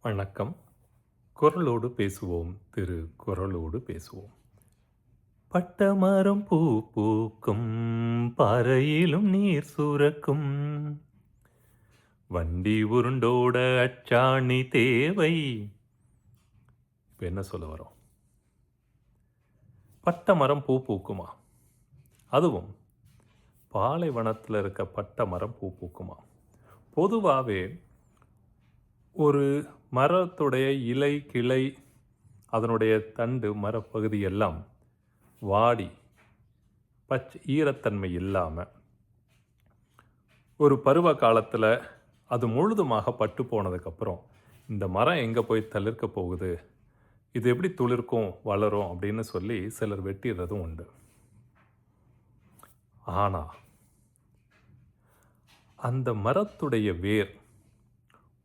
வணக்கம். குரலோடு பேசுவோம் குரலோடு பேசுவோம். பட்டமரம் பூ பூக்கும், பாறையிலும் நீர் சுரக்கும், வண்டி உருண்டோட அச்சாணி தேவை. இப்ப என்ன சொல்ல வரோம்? பட்டமரம் பூ பூக்குமா? அதுவும் பாலைவனத்தில் இருக்க பட்டமரம் பூ பூக்குமா? பொதுவாகவே ஒரு மரத்துடைய இலை, கிளை, அதனுடைய தண்டு, மரப்பகுதி எல்லாம் வாடி ஈரத்தன்மை இல்லாமல் ஒரு பருவ காலத்தில் அது முழுதுமாக பட்டு போனதுக்கப்புறம் இந்த மரம் எங்கே போய் தளிர்க்க போகுது, இது எப்படி துளிர்க்கும் வளரும் அப்படின்னு சொல்லி சிலர் வெட்டிடுறதும் உண்டு. ஆனால் அந்த மரத்துடைய வேர்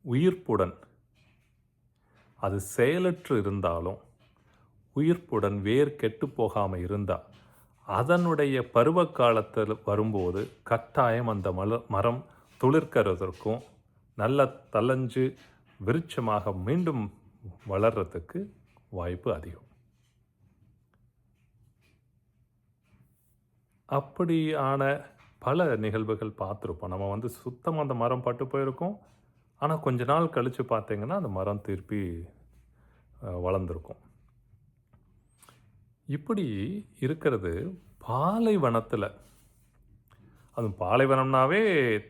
உயிர்ப்புடன், அது செயலற்று இருந்தாலும் உயிர்ப்புடன் வேர் கெட்டு போகாமல் இருந்தால் அதனுடைய பருவ காலத்தில் வரும்போது கட்டாயம் அந்த மரம் துளிர்க்கிறதற்கும் நல்ல தளைஞ்சு விருட்சமாக மீண்டும் வளர்கிறதுக்கு வாய்ப்பு அதிகம். அப்படியான பல நிகழ்வுகள் பார்த்துருப்போம். நம்ம சுத்தமாக அந்த மரம் பட்டு போயிருக்கோம். ஆனால் கொஞ்ச நாள் கழித்து பார்த்தீங்கன்னா அந்த மரம் திருப்பி வளர்ந்துருக்கும். இப்படி இருக்கிறது பாலைவனத்தில். அதுவும் பாலைவனம்னாவே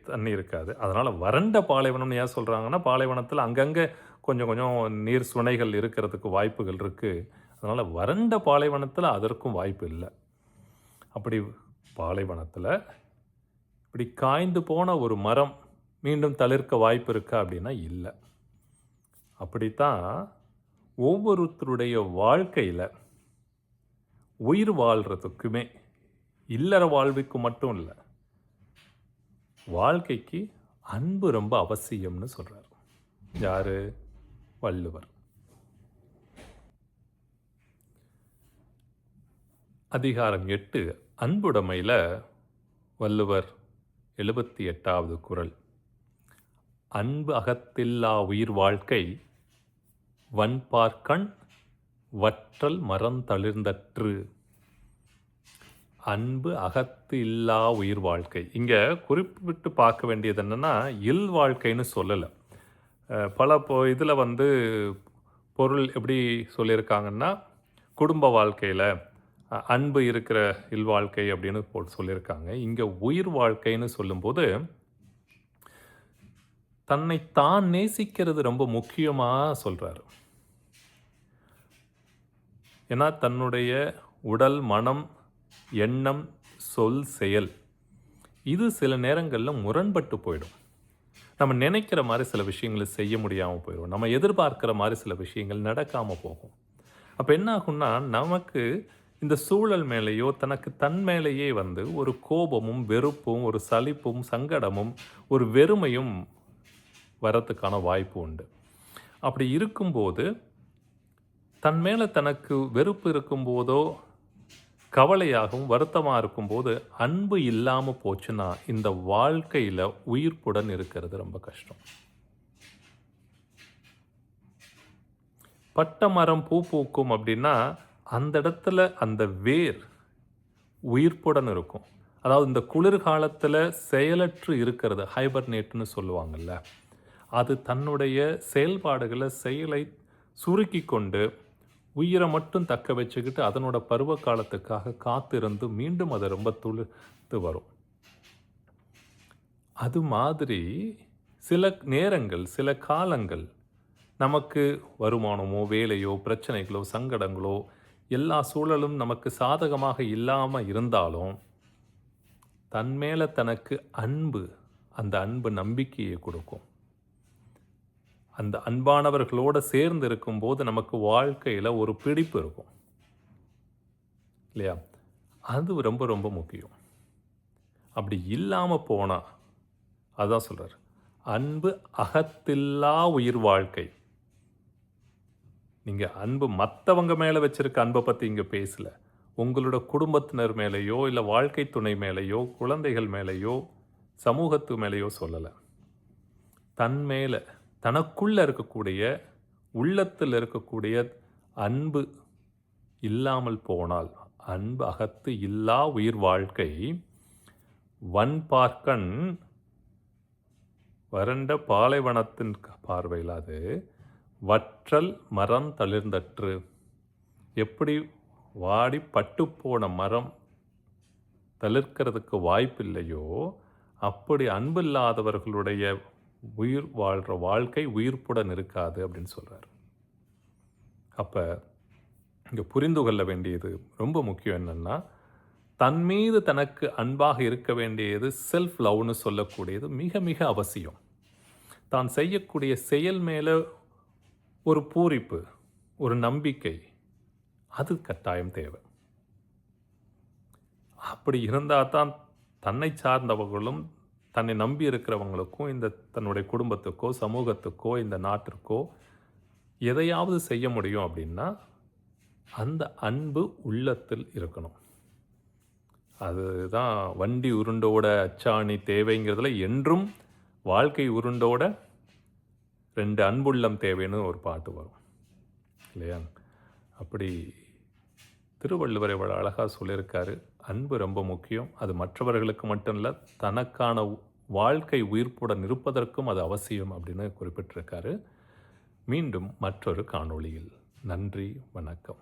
தண்ணி இருக்காது. அதனால் வறண்ட பாலைவனம்னு ஏன் சொல்கிறாங்கன்னா, பாலைவனத்தில் அங்கங்கே கொஞ்சம் கொஞ்சம் நீர் சுனைகள் இருக்கிறதுக்கு வாய்ப்புகள் இருக்குது. அதனால் வறண்ட பாலைவனத்தில் அதற்கும் வாய்ப்பு இல்லை. அப்படி பாலைவனத்தில் இப்படி காய்ந்து போன ஒரு மரம் மீண்டும் தளிர்க்க வாய்ப்பு இருக்கா அப்படின்னா இல்லை. அப்படித்தான் ஒவ்வொருத்தருடைய வாழ்க்கையில் உயிர் வாழ்கிறதுக்குமே, இல்லற வாழ்வுக்கு மட்டும் இல்லை, வாழ்க்கைக்கு அன்பு ரொம்ப அவசியம்னு சொல்கிறார். யார்? வள்ளுவர். அதிகாரம் 8 அன்புடைமையில் வள்ளுவர் 78வது குறள், அன்பு அகத்தில்லா உயிர் வாழ்க்கை வன்பார்க்கண் வற்றல் மரந்தளிர்ந்தற்று. அன்பு அகத்து இல்லா உயிர் வாழ்க்கை. இங்கே குறிப்பிட்டு பார்க்க வேண்டியது என்னென்னா, இல் வாழ்க்கைன்னு சொல்லலை. பல இதில் பொருள் எப்படி சொல்லியிருக்காங்கன்னா, குடும்ப வாழ்க்கையில் அன்பு இருக்கிற இல்வாழ்க்கை அப்படின்னு சொல்லியிருக்காங்க. இங்கே உயிர் வாழ்க்கைன்னு சொல்லும்போது தன்னை தான் நேசிக்கிறது ரொம்ப முக்கியமாக சொல்கிறார். ஏன்னா தன்னுடைய உடல், மனம், எண்ணம், சொல், செயல் இது சில நேரங்களில் முரண்பட்டு போயிடும். நம்ம நினைக்கிற மாதிரி சில விஷயங்களை செய்ய முடியாமல் போயிடும். நம்ம எதிர்பார்க்குற மாதிரி சில விஷயங்கள் நடக்காமல் போகும். அப்போ என்ன ஆகும்னா, நமக்கு இந்த சூழல் மேலேயோ தனக்கு தன் மேலேயே ஒரு கோபமும், வெறுப்பும், ஒரு சலிப்பும், சங்கடமும், ஒரு வெறுமையும் வரத்துக்கான வாய்ப்பு உண்டு. அப்படி இருக்கும்போது தன் மேலே தனக்கு வெறுப்பு இருக்கும்போதோ, கவலையாகவும் வருத்தமாக இருக்கும்போது அன்பு இல்லாமல் போச்சுன்னா இந்த வாழ்க்கையில் உயிர்ப்புடன் இருக்கிறது ரொம்ப கஷ்டம். பட்ட மரம் பூ பூக்கும் அப்படின்னா அந்த இடத்துல அந்த வேர் உயிர்ப்புடன் இருக்கும். அதாவது இந்த குளிர்காலத்தில் செயலற்று இருக்கிறது, ஹைபர்னேட்னு சொல்லுவாங்கள்ல, அது தன்னுடைய செயல்பாடுகளை, செயலை சுருக்கி கொண்டு உயிரை மட்டும் தக்க வச்சுக்கிட்டு அதனோட பருவ காலத்துக்காக காத்திருந்து மீண்டும் அதை ரொம்ப துளிர்த்து வரும். அது மாதிரி சில நேரங்கள், சில காலங்கள் நமக்கு வருமானமோ, வேலையோ, பிரச்சனைகளோ, சங்கடங்களோ, எல்லா சூழலும் நமக்கு சாதகமாக இல்லாமல் இருந்தாலும் தன் மேலே தனக்கு அன்பு, அந்த அன்பு நம்பிக்கையை கொடுக்கும். அந்த அன்பானவர்களோடு சேர்ந்து இருக்கும்போது நமக்கு வாழ்க்கையில் ஒரு பிடிப்பு இருக்கும் இல்லையா? அது ரொம்ப ரொம்ப முக்கியம். அப்படி இல்லாமல் போனால் அதுதான் சொல்கிறார், அன்பு அகத்தில்லா உயிர் வாழ்க்கை. நீங்கள் அன்பு மற்றவங்க மேலே வச்சுருக்க அன்பை பற்றி இங்கே பேசலை. உங்களோட குடும்பத்தினர் மேலேயோ, இல்லை வாழ்க்கை துணை மேலேயோ, குழந்தைகள் மேலேயோ, சமூகத்து மேலேயோ சொல்லலை. தன் மேலே, தனக்குள்ளே இருக்கக்கூடிய உள்ளத்தில் இருக்கக்கூடிய அன்பு இல்லாமல் போனால், அன்பு அகத்து இல்லா உயிர் வாழ்க்கை வன்பார்க்கன் வறண்ட பாலைவனத்தின் பார்வையில் அது வற்றல் மரம் தளிர்ந்தற்று. எப்படி வாடி பட்டுப்போன மரம் தளிர்க்கிறதுக்கு வாய்ப்பில்லையோ, அப்படி அன்பில்லாதவர்களுடைய உயிர் வாழ்கிற வாழ்க்கை உயிர்ப்புடன் இருக்காது அப்படின்னு சொல்கிறார். அப்போ இங்கே புரிந்து கொள்ள வேண்டியது ரொம்ப முக்கியம் என்னென்னா, தன் மீது தனக்கு அன்பாக இருக்க வேண்டியது செல்ஃப் லவ்னு சொல்லக்கூடியது மிக மிக அவசியம். தான் செய்யக்கூடிய செயல் மேலே ஒரு பூரிப்பு, ஒரு நம்பிக்கை, அது கட்டாயம் தேவை. அப்படி இருந்தால் தான் தன்னை சார்ந்தவர்களும் தன்னை நம்பி இருக்கிறவங்களுக்கும் இந்த தன்னுடைய குடும்பத்துக்கோ சமூகத்துக்கோ இந்த நாட்டிற்கோ எதையாவது செய்ய முடியும். அப்படின்னா அந்த அன்பு உள்ளத்தில் இருக்கணும். அதுதான் வண்டி உருண்டோட அச்சாணி தேவைங்கிறதுல என்றும் வாழ்க்கை உருண்டோட 2 அன்புள்ளம் தேவைன்னு ஒரு பாட்டு வரும் இல்லையா? அப்படி திருவள்ளுவர் இவ்வளோ அழகாக சொல்லியிருக்காரு. அன்பு ரொம்ப முக்கியம். அது மற்றவர்களுக்கு மட்டும் இல்லை, தனக்கான வாழ்க்கை உயிர்ப்புடன் இருப்பதற்கும் அது அவசியம் அப்படின்னு குறிப்பிட்டிருக்காரு. மீண்டும் மற்றொரு காணொளியில். நன்றி, வணக்கம்.